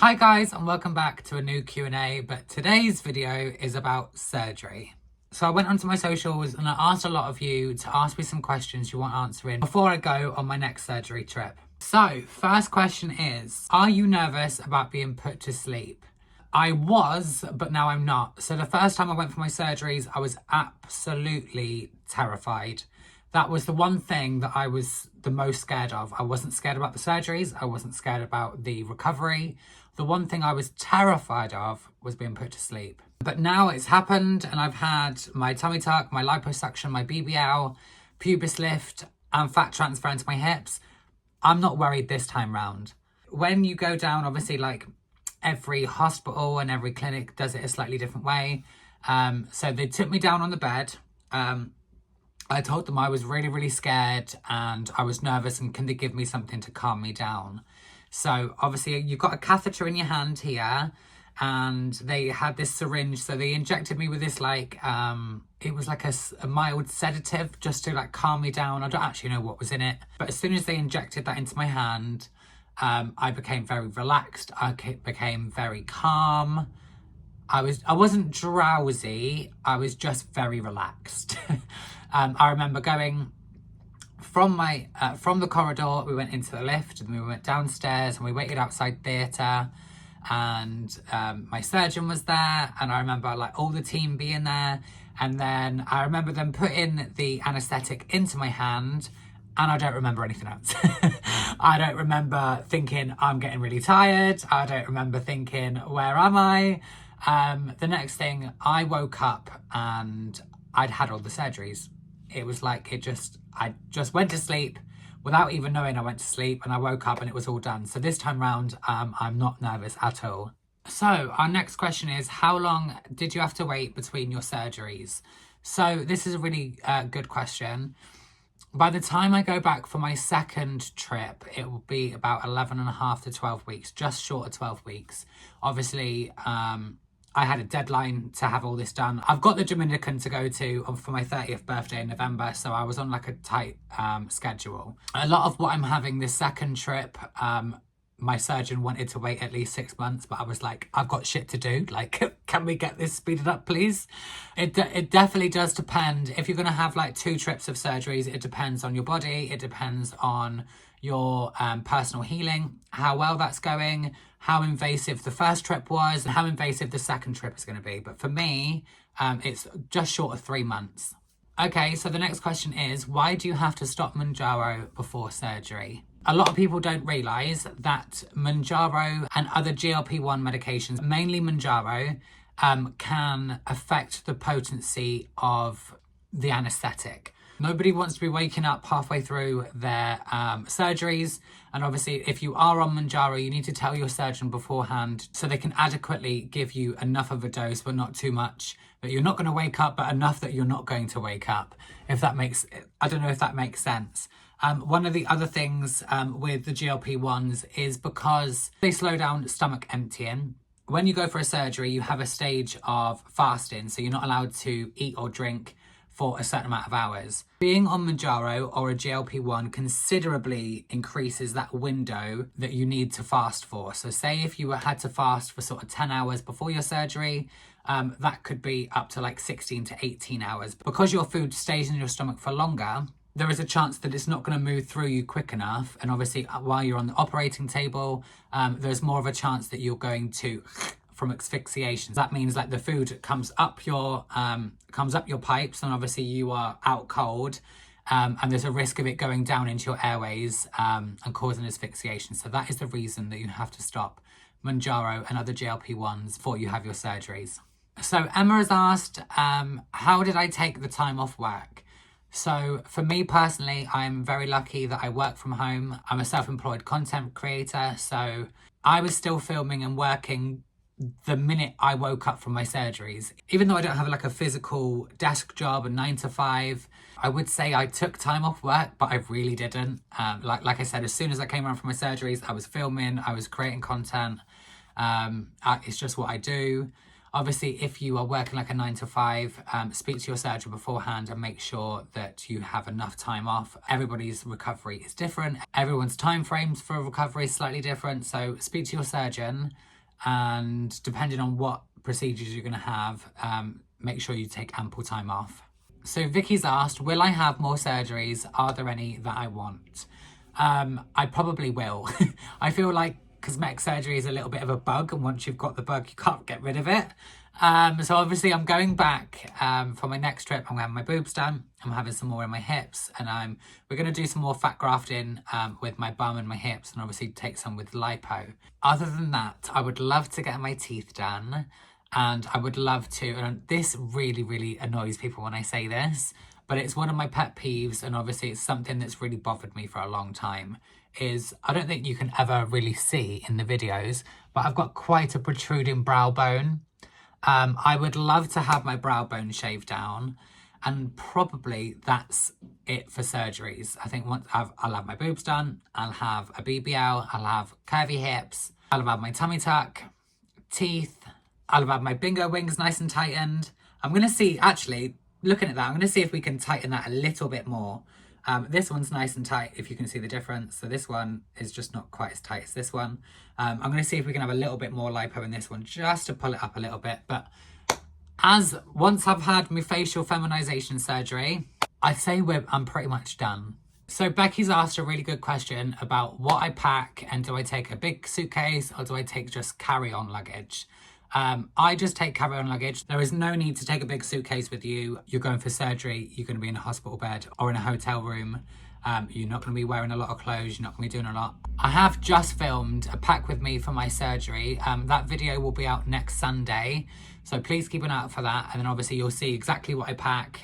Hi guys, and welcome back to a new Q&A, but today's video is about surgery. So I went onto my socials and I asked a lot of you to ask me some questions you want answering before I go on my next surgery trip. So first question is, are you nervous about being put to sleep? I was, but now I'm not. So the first time I went for my surgeries, I was absolutely terrified. That was the one thing that I was the most scared of. I wasn't scared about the surgeries. I wasn't scared about the recovery. The one thing I was terrified of was being put to sleep. But now it's happened and I've had my tummy tuck, my liposuction, my BBL, pubis lift and fat transfer into my hips. I'm not worried this time round. When you go down, obviously, like every hospital and every clinic does it a slightly different way. So they took me down on the bed. I told them I was really scared and I was nervous and can they give me something to calm me down. So obviously you've got a catheter in your hand here and they had this syringe. So they injected me with this it was like a mild sedative just to like calm me down. I don't actually know what was in it. But as soon as they injected that into my hand, I became very relaxed. I became very calm. I wasn't drowsy. I was just very relaxed. I remember going from the corridor, we went into the lift and we went downstairs and we waited outside theatre and my surgeon was there and I remember like all the team being there, and then I remember them putting the anaesthetic into my hand and I don't remember anything else. I don't remember thinking I'm getting really tired. I don't remember thinking, where am I? The next thing, I woke up and I'd had all the surgeries. It was like I just went to sleep without even knowing I went to sleep, and I woke up and it was all done. So this time round, I'm not nervous at all. So our next question is, how long did you have to wait between your surgeries? So this is a really good question. By the time I go back for my second trip, it will be about 11 and a half to 12 weeks, just short of 12 weeks. Obviously, I had a deadline to have all this done. I've got the Dominican to go to for my 30th birthday in November, so I was on like a tight schedule. A lot of what I'm having this second trip, my surgeon wanted to wait at least 6 months, but I was like, I've got shit to do. Like, can we get this speeded up, please? It definitely does depend. If you're going to have like 2 trips of surgeries, it depends on your body. It depends on your personal healing, how well that's going, how invasive the first trip was, and how invasive the second trip is going to be. But for me, it's just short of 3 months. Okay, so the next question is, why do you have to stop Mounjaro before surgery? A lot of people don't realise that Mounjaro and other GLP-1 medications, mainly Mounjaro, can affect the potency of the anaesthetic. Nobody wants to be waking up halfway through their surgeries. And obviously, if you are on Mounjaro, you need to tell your surgeon beforehand so they can adequately give you enough of a dose, but not too much, that you're not going to wake up, but enough that you're not going to wake up. I don't know if that makes sense. One of the other things with the GLP-1s is because they slow down stomach emptying. When you go for a surgery, you have a stage of fasting, so you're not allowed to eat or drink for a certain amount of hours. Being on Mounjaro or a GLP-1 considerably increases that window that you need to fast for. So say if you had to fast for sort of 10 hours before your surgery, that could be up to like 16 to 18 hours. Because your food stays in your stomach for longer, there is a chance that it's not going to move through you quick enough. And obviously while you're on the operating table, there's more of a chance that you're going to from asphyxiation. That means like the food comes up your pipes, and obviously you are out cold, and there's a risk of it going down into your airways and causing asphyxiation. So that is the reason that you have to stop Mounjaro and other GLP-1s before you have your surgeries. So Emma has asked, how did I take the time off work? So for me personally, I'm very lucky that I work from home. I'm a self-employed content creator, so I was still filming and working the minute I woke up from my surgeries. Even though I don't have like a physical desk job, a 9 to 5, I would say I took time off work, but I really didn't. Like I said, as soon as I came around from my surgeries, I was filming, I was creating content. It's just what I do. Obviously, if you are working like a 9 to 5, speak to your surgeon beforehand and make sure that you have enough time off. Everybody's recovery is different. Everyone's time frames for recovery is slightly different. So speak to your surgeon and depending on what procedures you're going to have, make sure you take ample time off. So Vicky's asked, will I have more surgeries? Are there any that I want? I probably will. I feel like cosmetic surgery is a little bit of a bug, and once you've got the bug, you can't get rid of it. So obviously I'm going back for my next trip. I'm having my boobs done. I'm having some more in my hips, and we're going to do some more fat grafting with my bum and my hips, and obviously take some with lipo. Other than that, I would love to get my teeth done, and I would love to, and this really, really annoys people when I say this, but it's one of my pet peeves, and obviously it's something that's really bothered me for a long time, is I don't think you can ever really see in the videos, but I've got quite a protruding brow bone. I would love to have my brow bone shaved down, and probably that's it for surgeries. I think once I'll have my boobs done, I'll have a BBL, I'll have curvy hips, I'll have my tummy tuck, teeth, I'll have my bingo wings nice and tightened. I'm going to see, actually, looking at that, I'm going to see if we can tighten that a little bit more. This one's nice and tight, if you can see the difference. So this one is just not quite as tight as this one. I'm going to see if we can have a little bit more lipo in this one, just to pull it up a little bit. But once I've had my facial feminization surgery, I'd say I'm pretty much done. So Becky's asked a really good question about what I pack, and do I take a big suitcase or do I take just carry-on luggage? I just take carry-on luggage. There is no need to take a big suitcase with you. You're going for surgery, you're going to be in a hospital bed or in a hotel room. You're not going to be wearing a lot of clothes, you're not going to be doing a lot. I have just filmed a pack with me for my surgery. That video will be out next Sunday, so please keep an eye out for that. And then obviously you'll see exactly what I pack,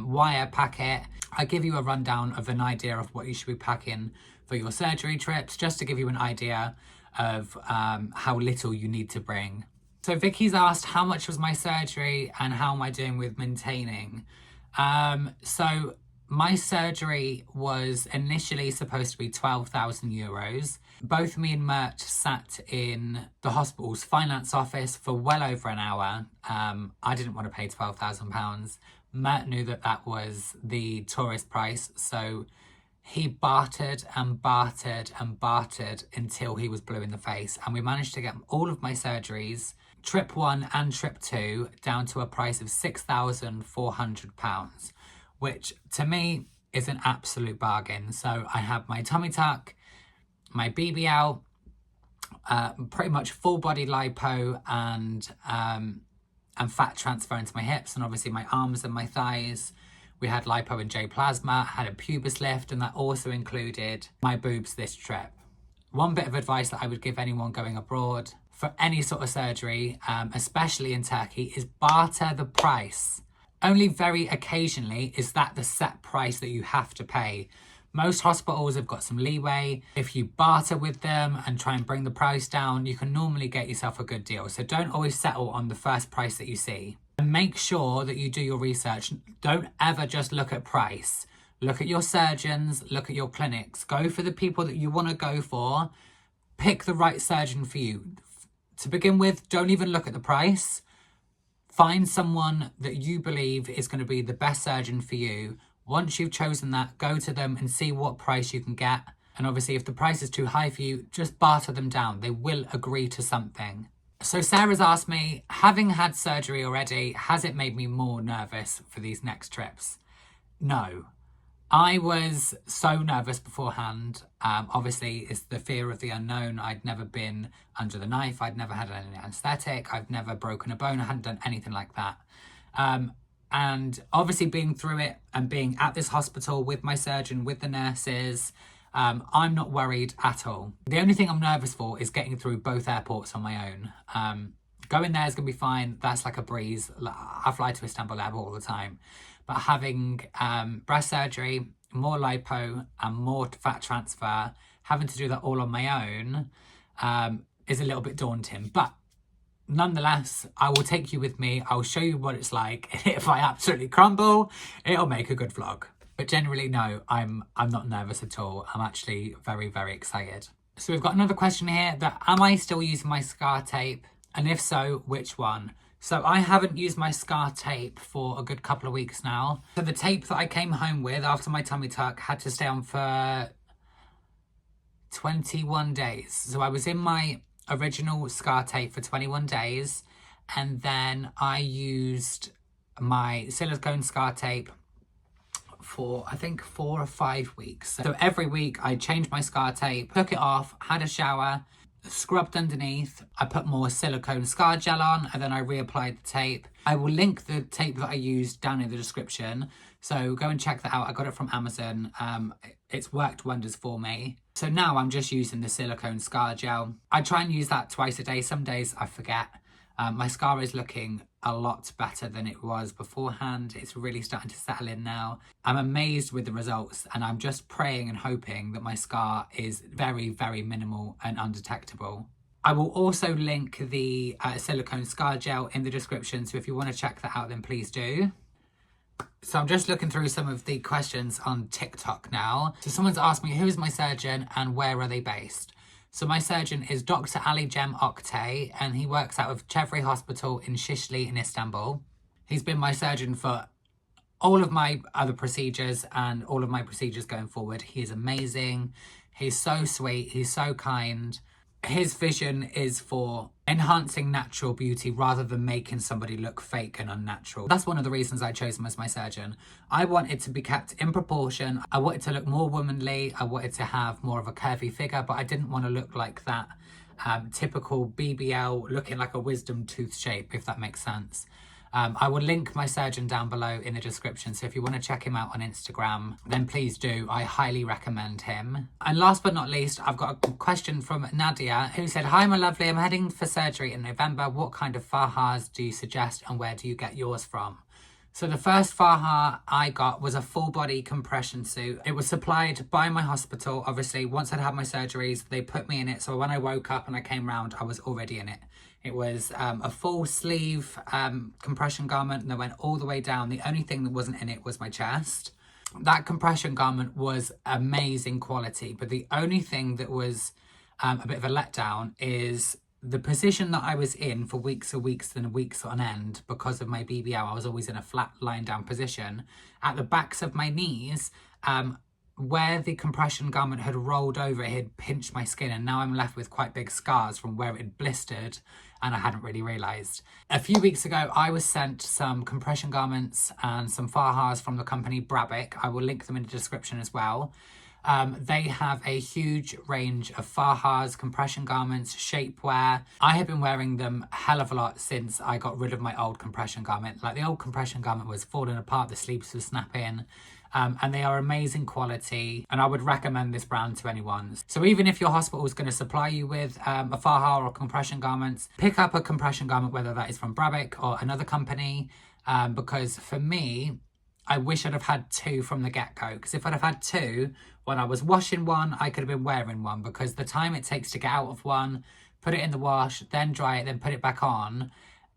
why I pack it. I give you a rundown of an idea of what you should be packing for your surgery trips, just to give you an idea of how little you need to bring. So Vicky's asked, how much was my surgery and how am I doing with maintaining? So my surgery was initially supposed to be €12,000. Both me and Mert sat in the hospital's finance office for well over an hour. I didn't want to pay £12,000. Mert knew that that was the tourist price, so he bartered and bartered and bartered until he was blue in the face. And we managed to get all of my surgeries, trip 1 and trip 2, down to a price of £6,400, which to me is an absolute bargain. So I have my tummy tuck, my BBL, pretty much full body lipo and fat transfer into my hips, and obviously my arms and my thighs. We had lipo and J plasma, had a pubis lift, and that also included my boobs this trip. One bit of advice that I would give anyone going abroad for any sort of surgery, especially in Turkey, is barter the price. Only very occasionally is that the set price that you have to pay. Most hospitals have got some leeway. If you barter with them and try and bring the price down, you can normally get yourself a good deal. So don't always settle on the first price that you see. And make sure that you do your research. Don't ever just look at price. Look at your surgeons, look at your clinics. Go for the people that you want to go for. Pick the right surgeon for you. To begin with, don't even look at the price. Find someone that you believe is going to be the best surgeon for you. Once you've chosen that, go to them and see what price you can get. And obviously, if the price is too high for you, just barter them down. They will agree to something. So Sarah's asked me, having had surgery already, has it made me more nervous for these next trips? No. I was so nervous beforehand. Obviously, it's the fear of the unknown. I'd never been under the knife. I'd never had an anaesthetic. I've never broken a bone. I hadn't done anything like that. And obviously being through it and being at this hospital with my surgeon, with the nurses, I'm not worried at all. The only thing I'm nervous for is getting through both airports on my own. Going there is going to be fine. That's like a breeze. I fly to Istanbul Airport all the time. But having breast surgery, more lipo and more fat transfer, having to do that all on my own is a little bit daunting. But nonetheless, I will take you with me. I'll show you what it's like. If I absolutely crumble, it'll make a good vlog. But generally, no, I'm not nervous at all. I'm actually very, very excited. So we've got another question here that, am I still using my scar tape? And if so, which one? So I haven't used my scar tape for a good couple of weeks now. So the tape that I came home with after my tummy tuck had to stay on for 21 days. So I was in my original scar tape for 21 days. And then I used my silicone scar tape for I think 4 or 5 weeks. So every week I changed my scar tape, took it off, had a shower, scrubbed underneath. I put more silicone scar gel on, and then I reapplied the tape. I will link the tape that I used down in the description, so go and check that out. I got it from Amazon. It's worked wonders for me. So now I'm just using the silicone scar gel. I try and use that twice a day. Some days I forget. My scar is looking a lot better than it was beforehand. It's really starting to settle in now. I'm amazed with the results, and I'm just praying and hoping that my scar is very, very minimal and undetectable. I will also link the silicone scar gel in the description, so if you want to check that out, then please do. So I'm just looking through some of the questions on TikTok now. So someone's asked me, who is my surgeon and where are they based? So my surgeon is Dr. Ali Cem Oktay, and he works out of Chevri Hospital in Shishli in Istanbul. He's been my surgeon for all of my other procedures and all of my procedures going forward. He is amazing. He's so sweet. He's so kind. His vision is for enhancing natural beauty rather than making somebody look fake and unnatural. That's one of the reasons I chose him as my surgeon. I want it to be kept in proportion. I want it to look more womanly. I want it to have more of a curvy figure, but I didn't want to look like that typical BBL, looking like a wisdom tooth shape, if that makes sense. I will link my surgeon down below in the description, so if you want to check him out on Instagram, then please do. I highly recommend him. And last but not least, I've got a question from Nadia, who said, hi, my lovely, I'm heading for surgery in November. What kind of fahas do you suggest and where do you get yours from? So the first faha I got was a full body compression suit. It was supplied by my hospital. Obviously, once I'd had my surgeries, they put me in it. So when I woke up and I came round, I was already in it. It was a full sleeve compression garment, and they went all the way down. The only thing that wasn't in it was my chest. That compression garment was amazing quality, but the only thing that was a bit of a letdown is the position that I was in for weeks and weeks and weeks on end because of my BBL. I was always in a flat lying down position. At the backs of my knees, where the compression garment had rolled over, it had pinched my skin, and now I'm left with quite big scars from where it had blistered, and I hadn't really realised. A few weeks ago, I was sent some compression garments and some fahas from the company Brabic. I will link them in the description as well. They have a huge range of fahas, compression garments, shapewear. I have been wearing them a hell of a lot since I got rid of my old compression garment. Like, the old compression garment was falling apart, the sleeves were snapping. And they are amazing quality, and I would recommend this brand to anyone. So even if your hospital is going to supply you with a faha or compression garments, pick up a compression garment, whether that is from Brabic or another company, because for me, I wish I'd have had two from the get-go, because if I'd have had two, when I was washing one, I could have been wearing one, because the time it takes to get out of one, put it in the wash, then dry it, then put it back on,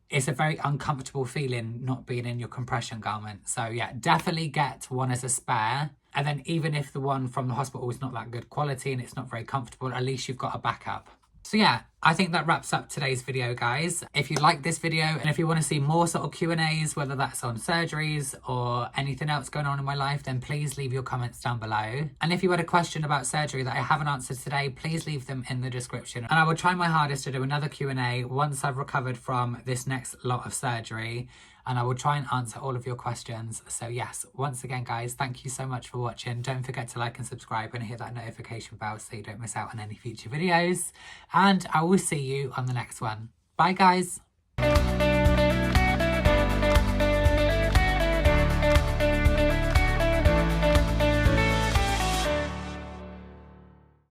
it's a very uncomfortable feeling not being in your compression garment. So yeah, definitely get one as a spare. And then even if the one from the hospital is not that good quality and it's not very comfortable, at least you've got a backup. So yeah, I think that wraps up today's video, guys. If you like this video and if you want to see more sort of Q&As, whether that's on surgeries or anything else going on in my life, then please leave your comments down below. And if you had a question about surgery that I haven't answered today, please leave them in the description. And I will try my hardest to do another Q&A once I've recovered from this next lot of surgery. And I will try and answer all of your questions. So yes, once again, guys, thank you so much for watching. Don't forget to like and subscribe and hit that notification bell so you don't miss out on any future videos. And I will see you on the next one. Bye, guys.